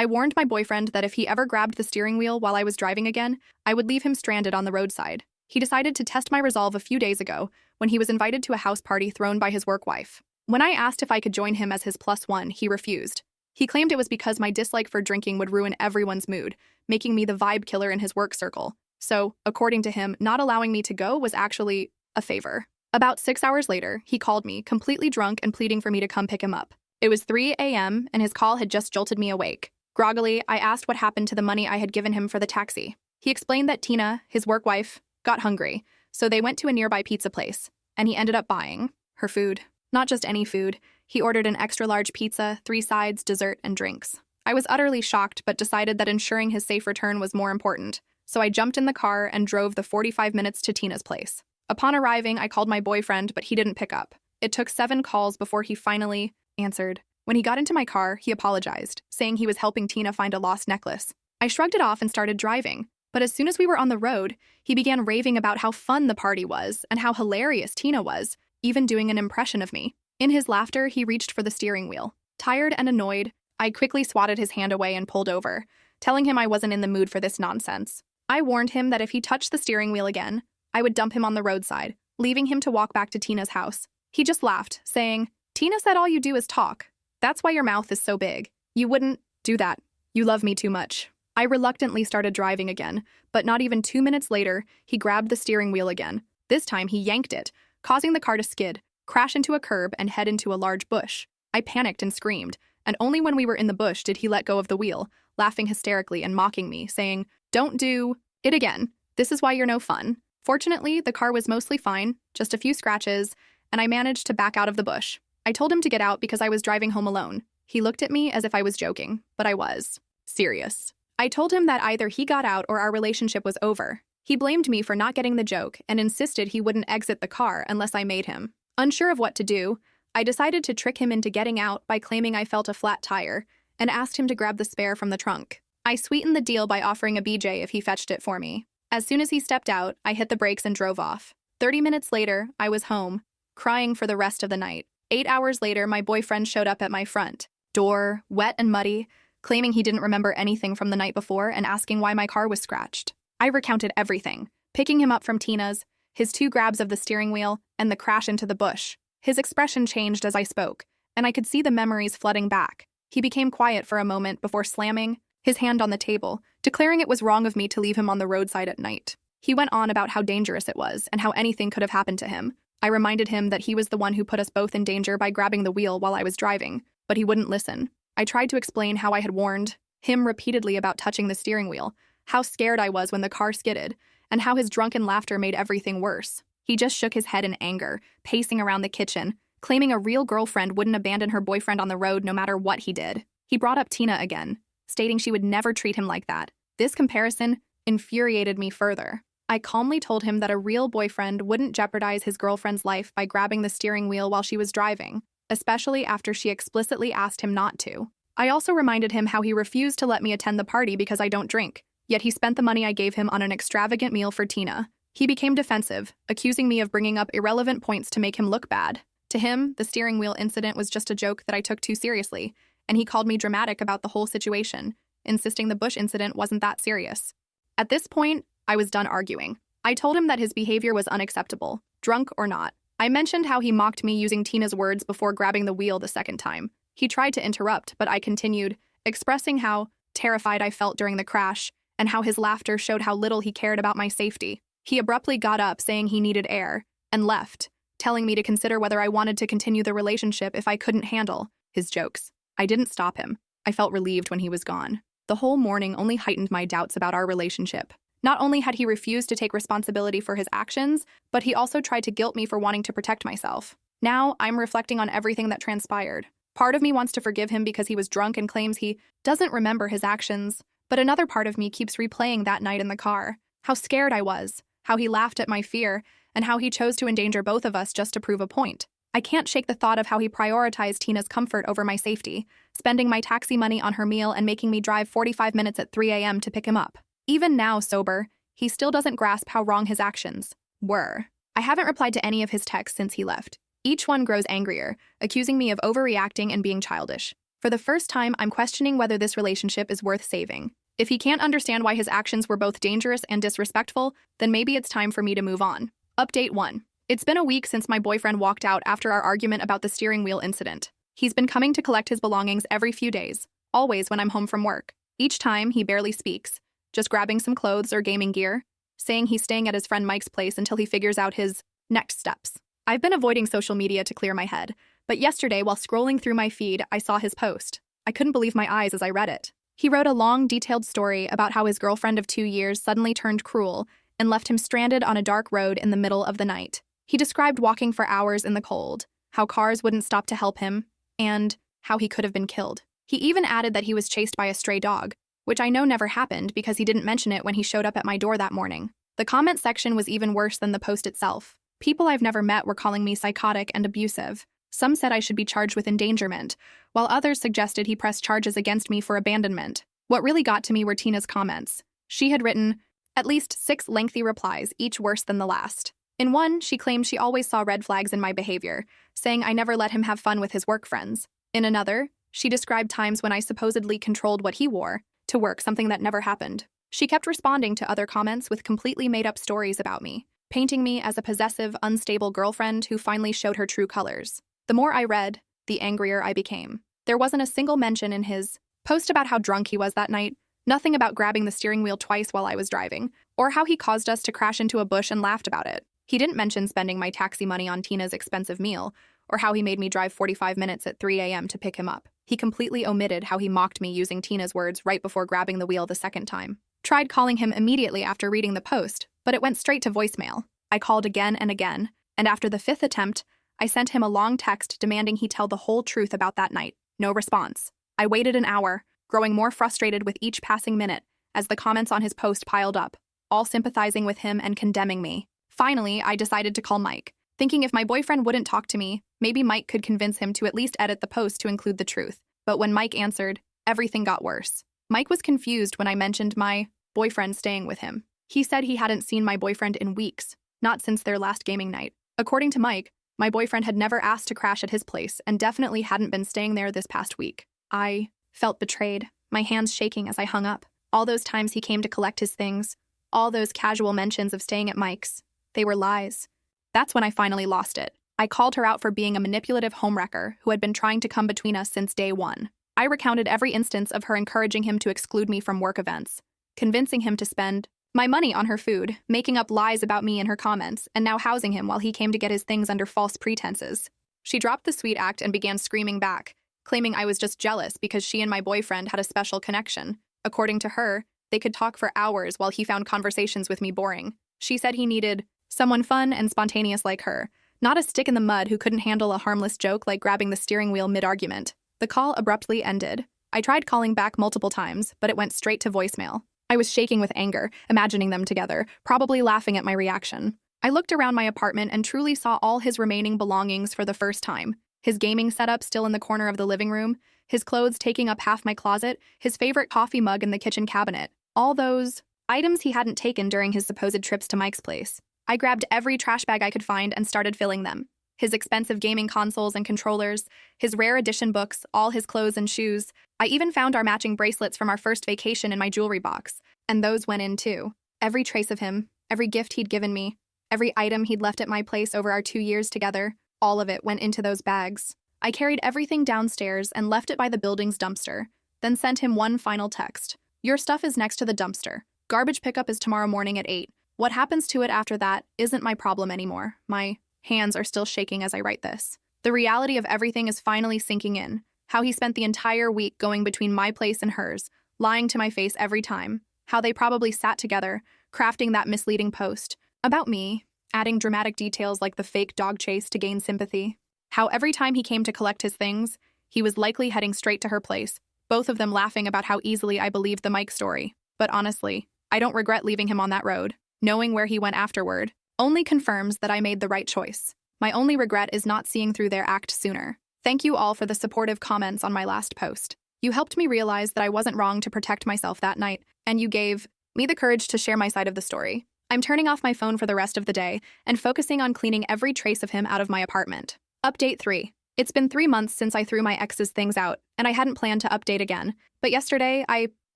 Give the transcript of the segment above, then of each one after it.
I warned my boyfriend that if he ever grabbed the steering wheel while I was driving again, I would leave him stranded on the roadside. He decided to test my resolve a few days ago when he was invited to a house party thrown by his work wife. When I asked if I could join him as his +1, he refused. He claimed it was because my dislike for drinking would ruin everyone's mood, making me the vibe killer in his work circle. So, according to him, not allowing me to go was actually a favor. About 6 hours later, he called me, completely drunk and pleading for me to come pick him up. It was 3 a.m., and his call had just jolted me awake. Groggily, I asked what happened to the money I had given him for the taxi. He explained that Tina, his work wife, got hungry, so they went to a nearby pizza place, and he ended up buying her food. Not just any food. He ordered an extra-large pizza, 3 sides, dessert, and drinks. I was utterly shocked, but decided that ensuring his safe return was more important, so I jumped in the car and drove the 45 minutes to Tina's place. Upon arriving, I called my boyfriend, but he didn't pick up. It took 7 calls before he finally answered. When he got into my car, he apologized, saying he was helping Tina find a lost necklace. I shrugged it off and started driving, but as soon as we were on the road, he began raving about how fun the party was and how hilarious Tina was, even doing an impression of me. In his laughter, he reached for the steering wheel. Tired and annoyed, I quickly swatted his hand away and pulled over, telling him I wasn't in the mood for this nonsense. I warned him that if he touched the steering wheel again, I would dump him on the roadside, leaving him to walk back to Tina's house. He just laughed, saying, "Tina said all you do is talk. That's why your mouth is so big. You wouldn't do that. You love me too much." I reluctantly started driving again, but not even 2 minutes later, he grabbed the steering wheel again. This time, he yanked it, causing the car to skid, crash into a curb, and head into a large bush. I panicked and screamed, and only when we were in the bush did he let go of the wheel, laughing hysterically and mocking me, saying, "Don't do it again. This is why you're no fun." Fortunately, the car was mostly fine, just a few scratches, and I managed to back out of the bush. I told him to get out because I was driving home alone. He looked at me as if I was joking, but I was serious. I told him that either he got out or our relationship was over. He blamed me for not getting the joke and insisted he wouldn't exit the car unless I made him. Unsure of what to do, I decided to trick him into getting out by claiming I felt a flat tire and asked him to grab the spare from the trunk. I sweetened the deal by offering a BJ if he fetched it for me. As soon as he stepped out, I hit the brakes and drove off. 30 minutes later, I was home, crying for the rest of the night. 8 hours later, my boyfriend showed up at my front door, wet and muddy, claiming he didn't remember anything from the night before and asking why my car was scratched. I recounted everything, picking him up from Tina's, his 2 grabs of the steering wheel, and the crash into the bush. His expression changed as I spoke, and I could see the memories flooding back. He became quiet for a moment before slamming his hand on the table, declaring it was wrong of me to leave him on the roadside at night. He went on about how dangerous it was and how anything could have happened to him. I reminded him that he was the one who put us both in danger by grabbing the wheel while I was driving, but he wouldn't listen. I tried to explain how I had warned him repeatedly about touching the steering wheel, how scared I was when the car skidded, and how his drunken laughter made everything worse. He just shook his head in anger, pacing around the kitchen, claiming a real girlfriend wouldn't abandon her boyfriend on the road no matter what he did. He brought up Tina again, stating she would never treat him like that. This comparison infuriated me further. I calmly told him that a real boyfriend wouldn't jeopardize his girlfriend's life by grabbing the steering wheel while she was driving, especially after she explicitly asked him not to. I also reminded him how he refused to let me attend the party because I don't drink, yet he spent the money I gave him on an extravagant meal for Tina. He became defensive, accusing me of bringing up irrelevant points to make him look bad. To him, the steering wheel incident was just a joke that I took too seriously, and he called me dramatic about the whole situation, insisting the bush incident wasn't that serious. At this point, I was done arguing. I told him that his behavior was unacceptable, drunk or not. I mentioned how he mocked me using Tina's words before grabbing the wheel the second time. He tried to interrupt, but I continued, expressing how terrified I felt during the crash and how his laughter showed how little he cared about my safety. He abruptly got up, saying he needed air, and left, telling me to consider whether I wanted to continue the relationship if I couldn't handle his jokes. I didn't stop him. I felt relieved when he was gone. The whole morning only heightened my doubts about our relationship. Not only had he refused to take responsibility for his actions, but he also tried to guilt me for wanting to protect myself. Now, I'm reflecting on everything that transpired. Part of me wants to forgive him because he was drunk and claims he doesn't remember his actions, but another part of me keeps replaying that night in the car. How scared I was, how he laughed at my fear, and how he chose to endanger both of us just to prove a point. I can't shake the thought of how he prioritized Tina's comfort over my safety, spending my taxi money on her meal and making me drive 45 minutes at 3 a.m. to pick him up. Even now, sober, he still doesn't grasp how wrong his actions were. I haven't replied to any of his texts since he left. Each one grows angrier, accusing me of overreacting and being childish. For the first time, I'm questioning whether this relationship is worth saving. If he can't understand why his actions were both dangerous and disrespectful, then maybe it's time for me to move on. Update 1. It's been a week since my boyfriend walked out after our argument about the steering wheel incident. He's been coming to collect his belongings every few days, always when I'm home from work. Each time, he barely speaks, just grabbing some clothes or gaming gear, saying he's staying at his friend Mike's place until he figures out his next steps. I've been avoiding social media to clear my head, but yesterday, while scrolling through my feed, I saw his post. I couldn't believe my eyes as I read it. He wrote a long, detailed story about how his girlfriend of 2 years suddenly turned cruel and left him stranded on a dark road in the middle of the night. He described walking for hours in the cold, how cars wouldn't stop to help him, and how he could have been killed. He even added that he was chased by a stray dog, which I know never happened because he didn't mention it when he showed up at my door that morning. The comment section was even worse than the post itself. People I've never met were calling me psychotic and abusive. Some said I should be charged with endangerment, while others suggested he press charges against me for abandonment. What really got to me were Tina's comments. She had written at least 6 lengthy replies, each worse than the last. In one, she claimed she always saw red flags in my behavior, saying I never let him have fun with his work friends. In another, she described times when I supposedly controlled what he wore to work, something that never happened. She kept responding to other comments with completely made-up stories about me, painting me as a possessive, unstable girlfriend who finally showed her true colors. The more I read, the angrier I became. There wasn't a single mention in his post about how drunk he was that night, nothing about grabbing the steering wheel twice while I was driving, or how he caused us to crash into a bush and laughed about it. He didn't mention spending my taxi money on Tina's expensive meal, or how he made me drive 45 minutes at 3 a.m. to pick him up. He completely omitted how he mocked me using Tina's words right before grabbing the wheel the second time. Tried calling him immediately after reading the post, but it went straight to voicemail. I called again and again, and after the 5th attempt, I sent him a long text demanding he tell the whole truth about that night. No response. I waited an hour, growing more frustrated with each passing minute as the comments on his post piled up, all sympathizing with him and condemning me. Finally, I decided to call Mike, thinking if my boyfriend wouldn't talk to me, maybe Mike could convince him to at least edit the post to include the truth. But when Mike answered, everything got worse. Mike was confused when I mentioned my boyfriend staying with him. He said he hadn't seen my boyfriend in weeks, not since their last gaming night. According to Mike, my boyfriend had never asked to crash at his place and definitely hadn't been staying there this past week. I felt betrayed, my hands shaking as I hung up. All those times he came to collect his things, all those casual mentions of staying at Mike's, they were lies. That's when I finally lost it. I called her out for being a manipulative homewrecker who had been trying to come between us since day one. I recounted every instance of her encouraging him to exclude me from work events, convincing him to spend my money on her food, making up lies about me in her comments, and now housing him while he came to get his things under false pretenses. She dropped the sweet act and began screaming back, claiming I was just jealous because she and my boyfriend had a special connection. According to her, they could talk for hours while he found conversations with me boring. She said he needed someone fun and spontaneous like her, not a stick in the mud who couldn't handle a harmless joke like grabbing the steering wheel mid-argument. The call abruptly ended. I tried calling back multiple times, but it went straight to voicemail. I was shaking with anger, imagining them together, probably laughing at my reaction. I looked around my apartment and truly saw all his remaining belongings for the first time. His gaming setup still in the corner of the living room, his clothes taking up half my closet, his favorite coffee mug in the kitchen cabinet. All those items he hadn't taken during his supposed trips to Mike's place. I grabbed every trash bag I could find and started filling them. His expensive gaming consoles and controllers, his rare edition books, all his clothes and shoes. I even found our matching bracelets from our first vacation in my jewelry box, and those went in too. Every trace of him, every gift he'd given me, every item he'd left at my place over our 2 years together, all of it went into those bags. I carried everything downstairs and left it by the building's dumpster, then sent him one final text. Your stuff is next to the dumpster. Garbage pickup is tomorrow morning at 8. What happens to it after that isn't my problem anymore. My hands are still shaking as I write this. The reality of everything is finally sinking in. How he spent the entire week going between my place and hers, lying to my face every time. How they probably sat together, crafting that misleading post about me, adding dramatic details like the fake dog chase to gain sympathy. How every time he came to collect his things, he was likely heading straight to her place, both of them laughing about how easily I believed the Mike story. But honestly, I don't regret leaving him on that road. Knowing where he went afterward only confirms that I made the right choice. My only regret is not seeing through their act sooner. Thank you all for the supportive comments on my last post. You helped me realize that I wasn't wrong to protect myself that night, and you gave me the courage to share my side of the story. I'm turning off my phone for the rest of the day and focusing on cleaning every trace of him out of my apartment. Update 3. It's been 3 months since I threw my ex's things out, and I hadn't planned to update again. But yesterday, I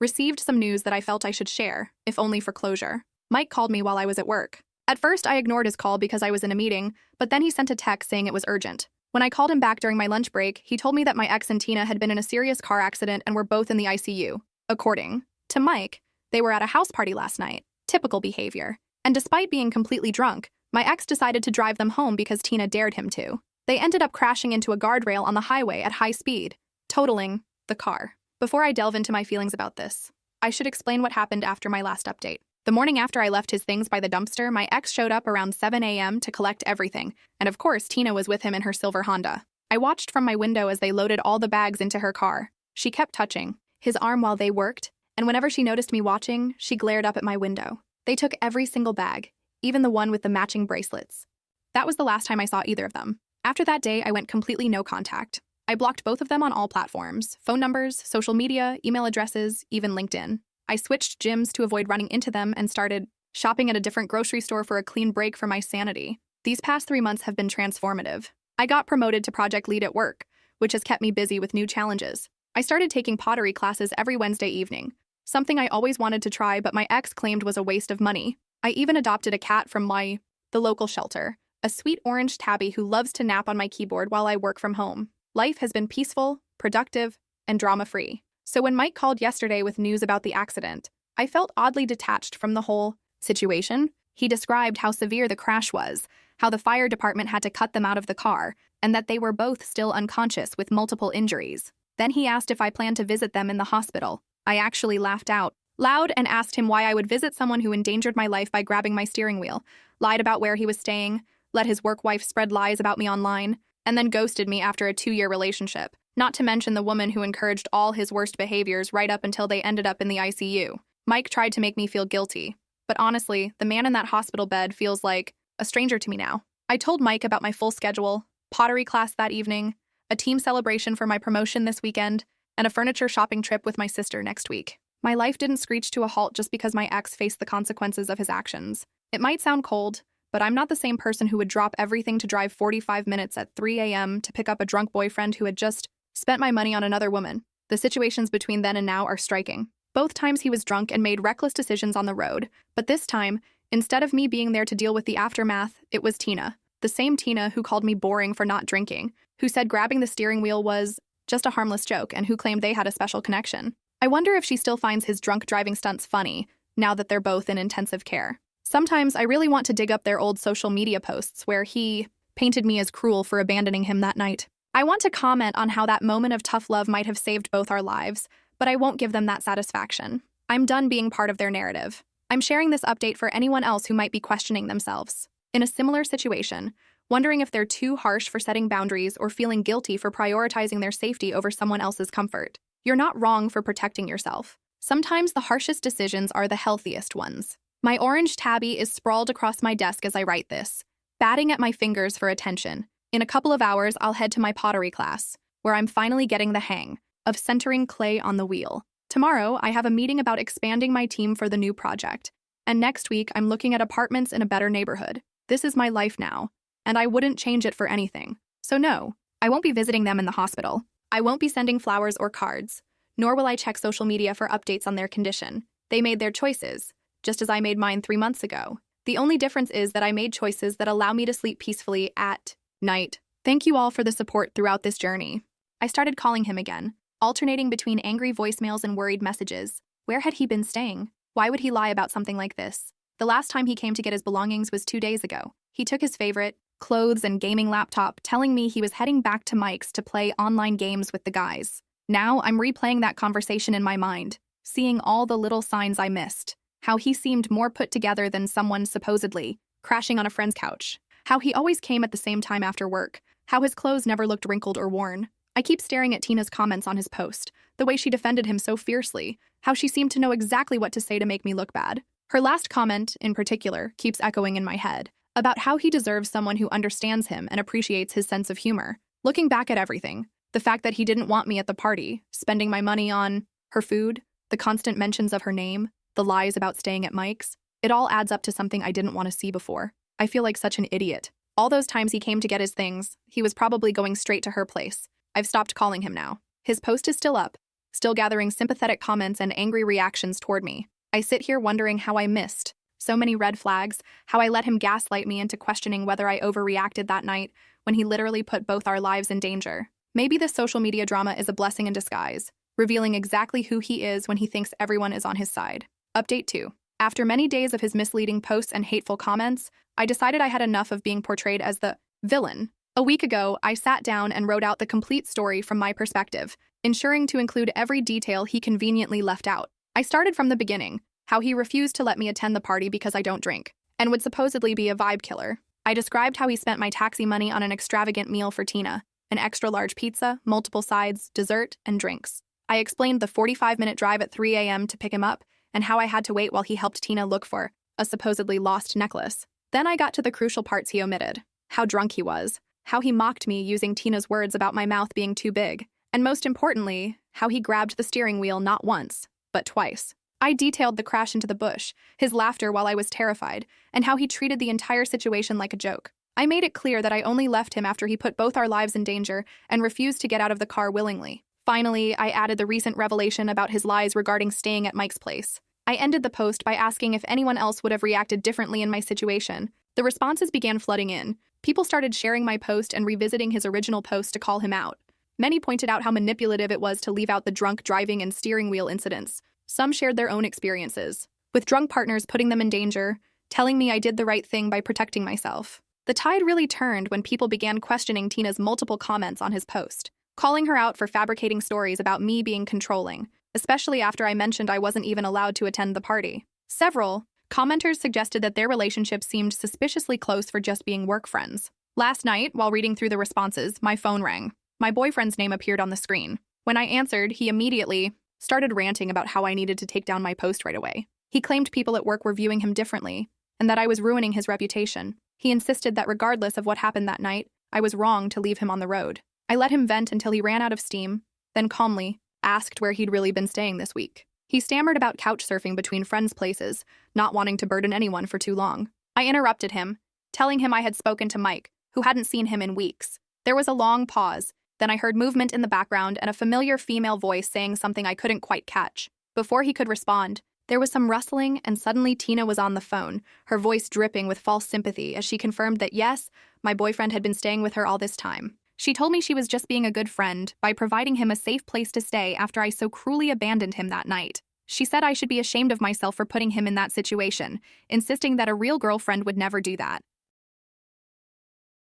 received some news that I felt I should share, if only for closure. Mike called me while I was at work. At first, I ignored his call because I was in a meeting, but then he sent a text saying it was urgent. When I called him back during my lunch break, he told me that my ex and Tina had been in a serious car accident and were both in the ICU. According to Mike, they were at a house party last night. Typical behavior. And despite being completely drunk, my ex decided to drive them home because Tina dared him to. They ended up crashing into a guardrail on the highway at high speed, totaling the car. Before I delve into my feelings about this, I should explain what happened after my last update. The morning after I left his things by the dumpster, my ex showed up around 7 a.m. to collect everything, and of course, Tina was with him in her silver Honda. I watched from my window as they loaded all the bags into her car. She kept touching his arm while they worked, and whenever she noticed me watching, she glared up at my window. They took every single bag, even the one with the matching bracelets. That was the last time I saw either of them. After that day, I went completely no contact. I blocked both of them on all platforms: phone numbers, social media, email addresses, even LinkedIn. I switched gyms to avoid running into them and started shopping at a different grocery store for a clean break for my sanity. These past 3 months have been transformative. I got promoted to project lead at work, which has kept me busy with new challenges. I started taking pottery classes every Wednesday evening, something I always wanted to try but my ex claimed was a waste of money. I even adopted a cat from the local shelter, a sweet orange tabby who loves to nap on my keyboard while I work from home. Life has been peaceful, productive, and drama-free. So when Mike called yesterday with news about the accident, I felt oddly detached from the whole situation. He described how severe the crash was, how the fire department had to cut them out of the car, and that they were both still unconscious with multiple injuries. Then he asked if I planned to visit them in the hospital. I actually laughed out loud and asked him why I would visit someone who endangered my life by grabbing my steering wheel, lied about where he was staying, let his work wife spread lies about me online, and then ghosted me after a 2-year relationship. Not to mention the woman who encouraged all his worst behaviors right up until they ended up in the ICU. Mike tried to make me feel guilty, but honestly, the man in that hospital bed feels like a stranger to me now. I told Mike about my full schedule, pottery class that evening, a team celebration for my promotion this weekend, and a furniture shopping trip with my sister next week. My life didn't screech to a halt just because my ex faced the consequences of his actions. It might sound cold, but I'm not the same person who would drop everything to drive 45 minutes at 3 a.m. to pick up a drunk boyfriend who had just spent my money on another woman. The situations between then and now are striking. Both times he was drunk and made reckless decisions on the road, but this time, instead of me being there to deal with the aftermath, it was Tina. The same Tina who called me boring for not drinking, who said grabbing the steering wheel was just a harmless joke, and who claimed they had a special connection. I wonder if she still finds his drunk driving stunts funny, now that they're both in intensive care. Sometimes I really want to dig up their old social media posts where he painted me as cruel for abandoning him that night. I want to comment on how that moment of tough love might have saved both our lives, but I won't give them that satisfaction. I'm done being part of their narrative. I'm sharing this update for anyone else who might be questioning themselves in a similar situation, wondering if they're too harsh for setting boundaries or feeling guilty for prioritizing their safety over someone else's comfort. You're not wrong for protecting yourself. Sometimes the harshest decisions are the healthiest ones. My orange tabby is sprawled across my desk as I write this, batting at my fingers for attention. In a couple of hours, I'll head to my pottery class, where I'm finally getting the hang of centering clay on the wheel. Tomorrow, I have a meeting about expanding my team for the new project. And next week, I'm looking at apartments in a better neighborhood. This is my life now, and I wouldn't change it for anything. So no, I won't be visiting them in the hospital. I won't be sending flowers or cards, nor will I check social media for updates on their condition. They made their choices, just as I made mine 3 months ago. The only difference is that I made choices that allow me to sleep peacefully at night. Thank you all for the support throughout this journey. I started calling him again, alternating between angry voicemails and worried messages. Where had he been staying? Why would he lie about something like this? The last time he came to get his belongings was 2 days ago. He took his favorite, clothes and gaming laptop, telling me he was heading back to Mike's to play online games with the guys. Now I'm replaying that conversation in my mind, seeing all the little signs I missed. How he seemed more put together than someone supposedly crashing on a friend's couch. How he always came at the same time after work. How his clothes never looked wrinkled or worn. I keep staring at Tina's comments on his post, the way she defended him so fiercely, how she seemed to know exactly what to say to make me look bad. Her last comment, in particular, keeps echoing in my head, about how he deserves someone who understands him and appreciates his sense of humor. Looking back at everything, the fact that he didn't want me at the party, spending my money on her food, the constant mentions of her name, the lies about staying at Mike's, it all adds up to something I didn't want to see before. I feel like such an idiot. All those times he came to get his things, he was probably going straight to her place. I've stopped calling him now. His post is still up, still gathering sympathetic comments and angry reactions toward me. I sit here wondering how I missed so many red flags, how I let him gaslight me into questioning whether I overreacted that night when he literally put both our lives in danger. Maybe this social media drama is a blessing in disguise, revealing exactly who he is when he thinks everyone is on his side. Update 2. After many days of his misleading posts and hateful comments, I decided I had enough of being portrayed as the villain. A week ago, I sat down and wrote out the complete story from my perspective, ensuring to include every detail he conveniently left out. I started from the beginning, how he refused to let me attend the party because I don't drink, and would supposedly be a vibe killer. I described how he spent my taxi money on an extravagant meal for Tina, an extra-large pizza, multiple sides, dessert, and drinks. I explained the 45-minute drive at 3 a.m. to pick him up, and how I had to wait while he helped Tina look for a supposedly lost necklace. Then I got to the crucial parts he omitted: how drunk he was, how he mocked me using Tina's words about my mouth being too big, and most importantly, how he grabbed the steering wheel not once, but twice. I detailed the crash into the bush, his laughter while I was terrified, and how he treated the entire situation like a joke. I made it clear that I only left him after he put both our lives in danger and refused to get out of the car willingly. Finally, I added the recent revelation about his lies regarding staying at Mike's place. I ended the post by asking if anyone else would have reacted differently in my situation. The responses began flooding in. People started sharing my post and revisiting his original post to call him out. Many pointed out how manipulative it was to leave out the drunk driving and steering wheel incidents. Some shared their own experiences, with drunk partners putting them in danger, telling me I did the right thing by protecting myself. The tide really turned when people began questioning Tina's multiple comments on his post, calling her out for fabricating stories about me being controlling, especially after I mentioned I wasn't even allowed to attend the party. Several commenters suggested that their relationship seemed suspiciously close for just being work friends. Last night, while reading through the responses, my phone rang. My boyfriend's name appeared on the screen. When I answered, he immediately started ranting about how I needed to take down my post right away. He claimed people at work were viewing him differently, and that I was ruining his reputation. He insisted that regardless of what happened that night, I was wrong to leave him on the road. I let him vent until he ran out of steam, then calmly asked where he'd really been staying this week. He stammered about couch surfing between friends' places, not wanting to burden anyone for too long. I interrupted him, telling him I had spoken to Mike, who hadn't seen him in weeks. There was a long pause. Then I heard movement in the background and a familiar female voice saying something I couldn't quite catch. Before he could respond, there was some rustling, and suddenly Tina was on the phone, her voice dripping with false sympathy as she confirmed that yes, my boyfriend had been staying with her all this time. She told me she was just being a good friend by providing him a safe place to stay after I so cruelly abandoned him that night. She said I should be ashamed of myself for putting him in that situation, insisting that a real girlfriend would never do that.